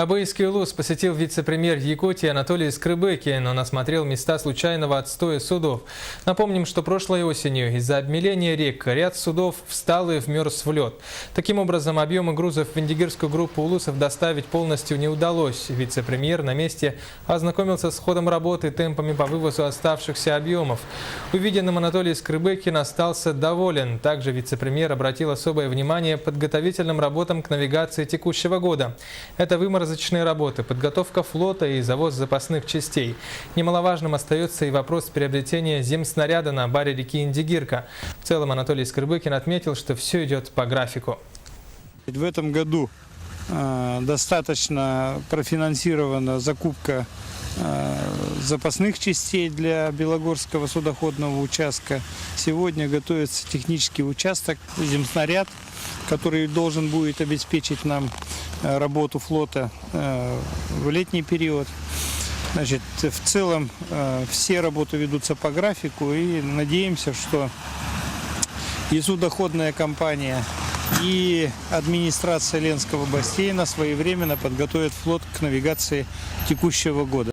Абыйский улус посетил вице-премьер Якутии Анатолий Скрыбыкин. Он осмотрел места случайного отстоя судов. Напомним, что прошлой осенью из-за обмеления рек ряд судов встал и вмерз в лед. Таким образом, объемы грузов в Индигирскую группу улусов доставить полностью не удалось. Вице-премьер на месте ознакомился с ходом работы и темпами по вывозу оставшихся объемов. Увиденным Анатолий Скрыбыкин остался доволен. Также вице-премьер обратил особое внимание подготовительным работам к навигации текущего года. Это выморозочные работы, подготовка флота и завоз запасных частей. Немаловажным остается и вопрос приобретения земснаряда на баре реки Индигирка. В целом Анатолий Скрыбыкин отметил, что все идет по графику. В этом году достаточно профинансирована закупка запасных частей для Белогорского судоходного участка. Сегодня готовится технический участок, земснаряд, который должен будет обеспечить нам работу флота в летний период. Значит, в целом все работы ведутся по графику, и надеемся, что и судоходная компания, и администрация Ленского бассейна своевременно подготовят флот к навигации текущего года.